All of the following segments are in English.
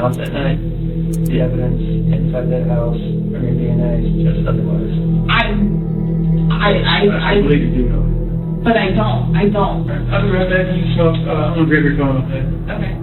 house at night. The evidence inside that house, or your DNA, suggests otherwise. I believe you do know. But I don't. I'll be right back. I'm gonna grab your phone. Okay.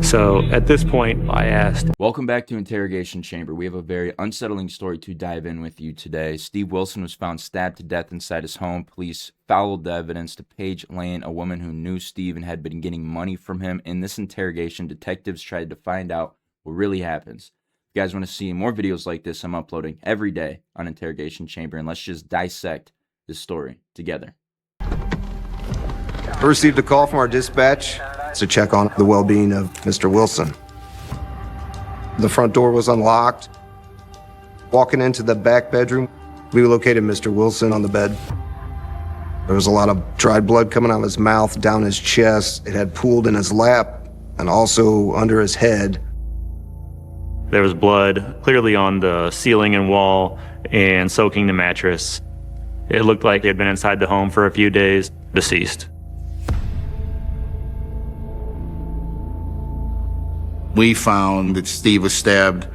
So at this point, I asked. Welcome back to Interrogation Chamber. We have a very unsettling story to dive in with you today. Steve Wilson was found stabbed to death inside his home. Police followed the evidence to Paige Lane, a woman who knew Steve and had been getting money from him. In this interrogation, detectives tried to find out what really happens. If you guys want to see more videos like this, I'm uploading every day on Interrogation Chamber, and let's just dissect this story together. I received a call from our dispatch to check on the well-being of Mr. Wilson. The front door was unlocked. Walking into the back bedroom, we located Mr. Wilson on the bed. There was a lot of dried blood coming out of his mouth, down his chest. It had pooled in his lap and also under his head. There was blood clearly on the ceiling and wall and soaking the mattress. It looked like he had been inside the home for a few days, deceased. We found that Steve was stabbed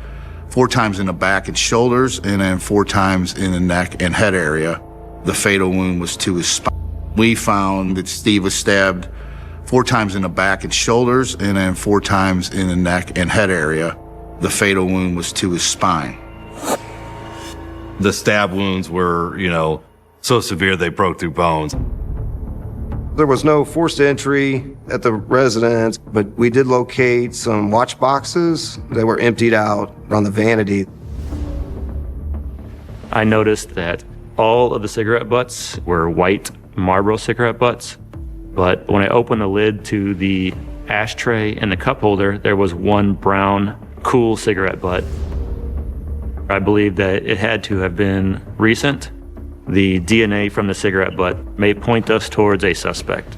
4 times in the back and shoulders, and then 4 times in the neck and head area. The fatal wound was to his spine. We found that Steve was stabbed 4 times in the back and shoulders, and then 4 times in the neck and head area. The fatal wound was to his spine. The stab wounds were, so severe they broke through bones. There was no forced entry at the residence, but we did locate some watch boxes that were emptied out on the vanity. I noticed that all of the cigarette butts were white Marlboro cigarette butts, but when I opened the lid to the ashtray and the cup holder, there was one brown, cool cigarette butt. I believe that it had to have been recent. The DNA from the cigarette butt may point us towards a suspect.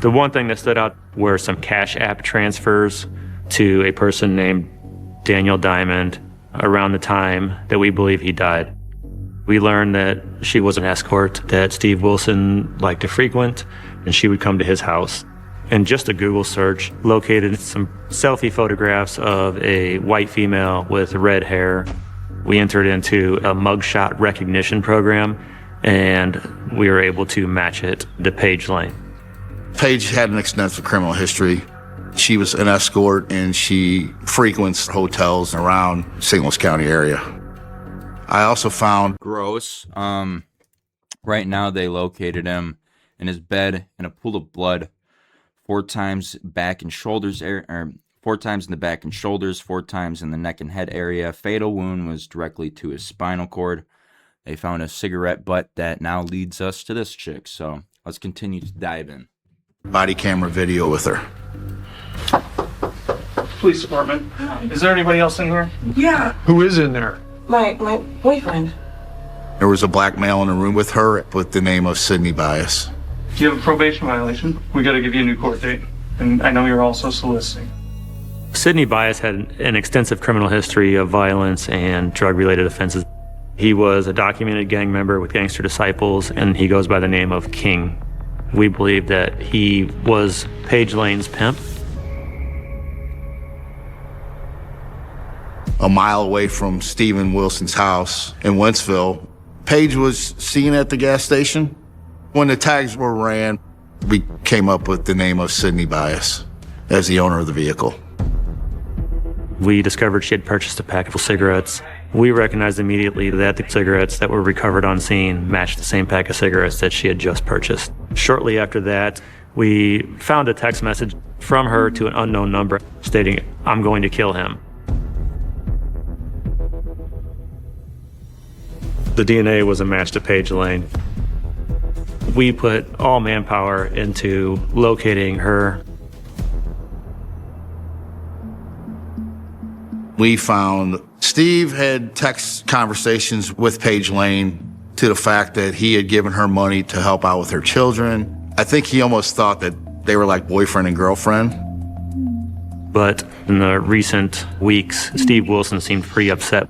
The one thing that stood out were some Cash App transfers to a person named Daniel Diamond around the time that we believe he died. We learned that she was an escort that Steve Wilson liked to frequent, and she would come to his house. And just a Google search located some selfie photographs of a white female with red hair. We entered into a mugshot recognition program, and we were able to match it to Paige Lane. Paige had an extensive criminal history. She was an escort, and she frequents hotels around St. Louis County area. I also found... Gross. Right now they located him in his bed in a pool of blood, 4 times back and shoulders, 4 times in the back and shoulders, 4 times in the neck and head area. Fatal wound was directly to his spinal cord. They found a cigarette butt that now leads us to this chick. So let's continue to dive in. Body camera video with her. Police department. Is there anybody else in here? Yeah, Who is in there? my boyfriend. There was a black male in the room with her with the name of Sidney Bias. You have a probation violation. We got to give you a new court date. And I know you're also soliciting. Sidney Bias had an extensive criminal history of violence and drug-related offenses. He was a documented gang member with Gangster Disciples, and he goes by the name of King. We believe that he was Paige Lane's pimp. A mile away from Stephen Wilson's house in Wentzville, Paige was seen at the gas station. When the tags were ran, we came up with the name of Sidney Bias as the owner of the vehicle. We discovered she had purchased a pack of cigarettes. We recognized immediately that the cigarettes that were recovered on scene matched the same pack of cigarettes that she had just purchased. Shortly after that, we found a text message from her to an unknown number stating, "I'm going to kill him." The DNA was a match to Paige Lane. We put all manpower into locating her. We found Steve had text conversations with Paige Lane to the fact that he had given her money to help out with her children. I think he almost thought that they were like boyfriend and girlfriend. But in the recent weeks, Steve Wilson seemed pretty upset.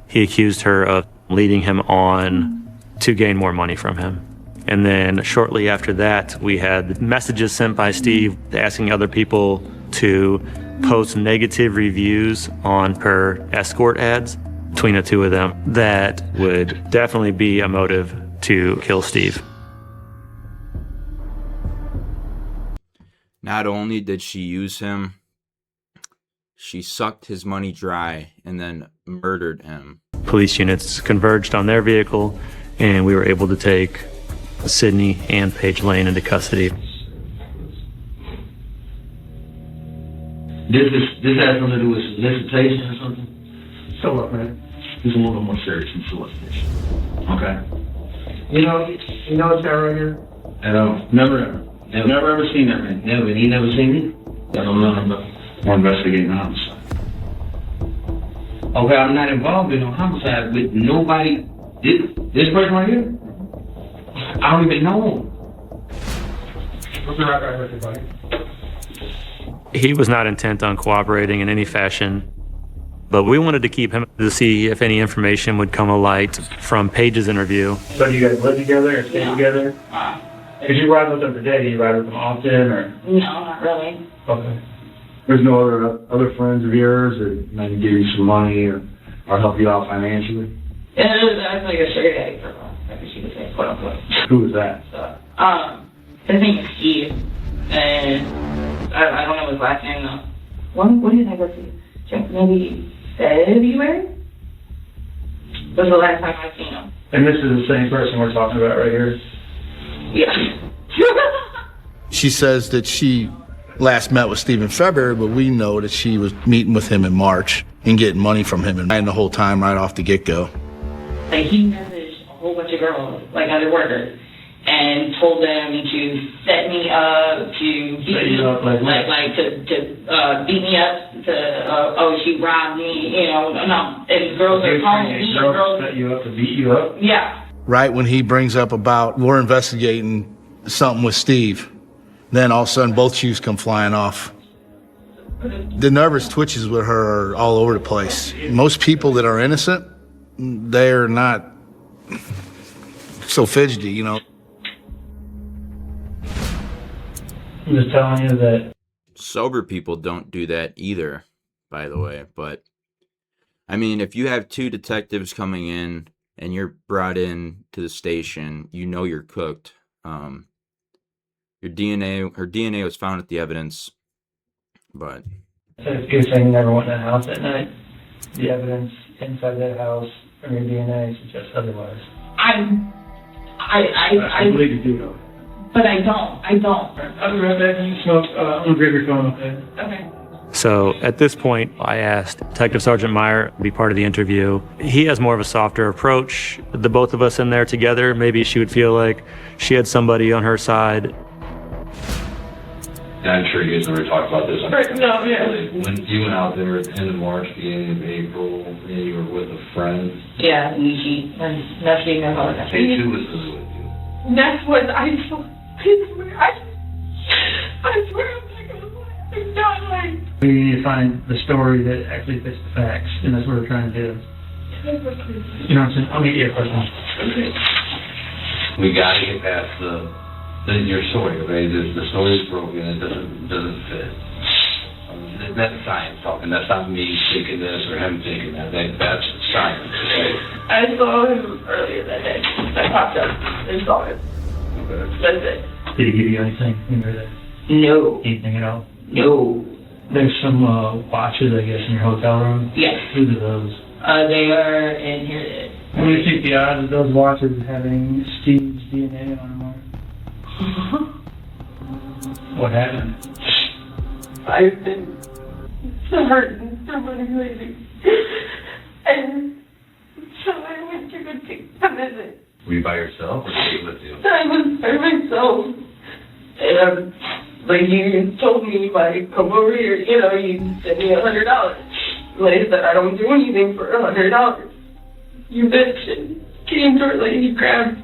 He accused her of leading him on to gain more money from him. And then shortly after that, we had messages sent by Steve asking other people to post negative reviews on her escort ads between the two of them. That would definitely be a motive to kill Steve. Not only did she use him, she sucked his money dry and then murdered him. Police units converged on their vehicle, and we were able to take Sydney and Paige Lane into custody. This has something to do with solicitation or something? So what, man? It's a little bit more serious than solicitation. Okay. You know what's that right here? I don't. Never ever seen that man. Never. He never seen me? I don't know about. We're investigating homicide. Okay, I'm not involved in a homicide with nobody. This person right here? I don't even know him. What's the right with your buddy? He was not intent on cooperating in any fashion, but we wanted to keep him to see if any information would come alight from Paige's interview. So do you guys live together or stay together? If you ride with them today, do you ride with them often or? No, not really. Okay. There's no other friends of yours that maybe give you some money or help you out financially? Yeah, that's like a straight A girl, I guess you could say, quote unquote. Who is that? So, his name is Steve, and I don't know his last name though. What did I go to? Check maybe February? Was the last time I seen him. And this is the same person we're talking about right here? Yeah. She says that she last met with Steve in February, but we know that she was meeting with him in March and getting money from him and the whole time right off the get-go. Like, he messaged a whole bunch of girls, like other workers, and told them to set me up, to beat Set me you up like what? like to beat me up, to she robbed me, no, and girls are calling me, Girls set you up to beat you up? yeah. Right when he brings up about we're investigating something with Steve, then all of a sudden both shoes come flying off. The nervous twitches with her are all over the place. Most people that are innocent, they're not so fidgety, I'm just telling you that. Sober people don't do that either, by the way. But, I mean, if you have two detectives coming in and you're brought in to the station, you know you're cooked. Her DNA was found at the evidence, but... You're saying you never went in the house at night? The evidence inside that house or your DNA suggests otherwise. I believe you do, though. but I don't. I'll be right back. You smoke. I'm gonna grab your phone, okay? Okay. So at this point, I asked Detective Sergeant Meyer to be part of the interview. He has more of a softer approach. The both of us in there together, maybe she would feel like she had somebody on her side. Yeah, I'm sure you guys never talked about this. No, yeah. When you went out there at the end of March, beginning of April, and you were with a friend. Yeah, and she no, she never heard that. Hey, who was this with you? That's what I swear. I swear I'm not like. We need to find the story that actually fits the facts, and that's what we're trying to do. You know what I'm saying? I'll meet you at first. We gotta get past your story, okay? The story is broken. It doesn't fit. That's science talking. That's not me thinking this or him thinking that. That's science, okay? I saw him earlier that day. I popped up and saw him. Okay. That's it. Did he give you anything when you were there? No. Anything at all? No. There's some watches, I guess, in your hotel room. Yes. Whose are those? They are in here. What do you think the odds of those watches having Steve's DNA on them are? What happened? I've been hurting so many lately. And so I went to go take a visit. Were you by yourself or was he with you? I was by myself. And like you told me, like, come over here, you send me $100. Like I said, I don't do anything for $100. You bitch. And came towards, like, he grabbed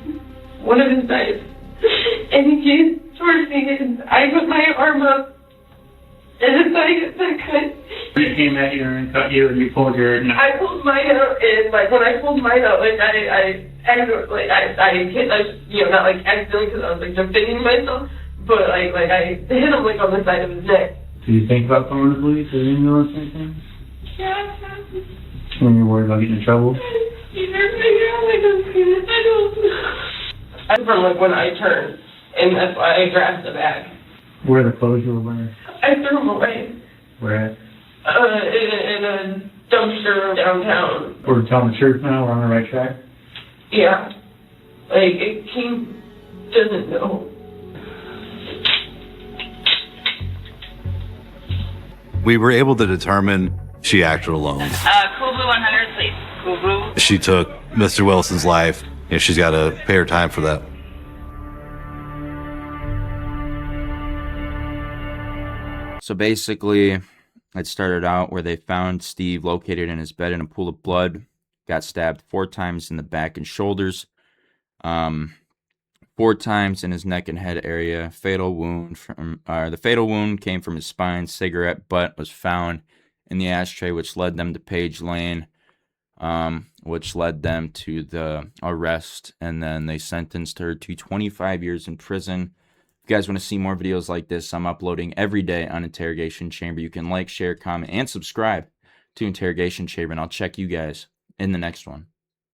one of his knives and he came towards me and I put my arm up And I He came at you and cut you and you pulled your... I pulled mine out, and like when I pulled mine out, like I hit, you know, not like accidentally because I was like defending myself, but like I hit him like on the side of his neck. Do you think about calling the police or the ambulance or anything? Yeah. When you're worried about getting in trouble? I remember like when I turned, and that's why I grabbed the bag. Where are the clothes you were wearing? I threw them away. Where at? In a dumpster downtown. We're telling the truth now, we're on the right track? Yeah. Like, King doesn't know. We were able to determine she acted alone. Cool Blue 100, please. Cool Blue. She took Mr. Wilson's life, and she's got to pay her time for that. So basically, it started out where they found Steve located in his bed in a pool of blood, got stabbed 4 times in the back and shoulders, 4 times in his neck and head area. The fatal wound came from his spine. Cigarette butt was found in the ashtray, which led them to Page Lane, which led them to the arrest, and then they sentenced her to 25 years in prison. If you guys want to see more videos like this, I'm uploading every day on Interrogation Chamber. You can like, share, comment, and subscribe to Interrogation Chamber, and I'll check you guys in the next one.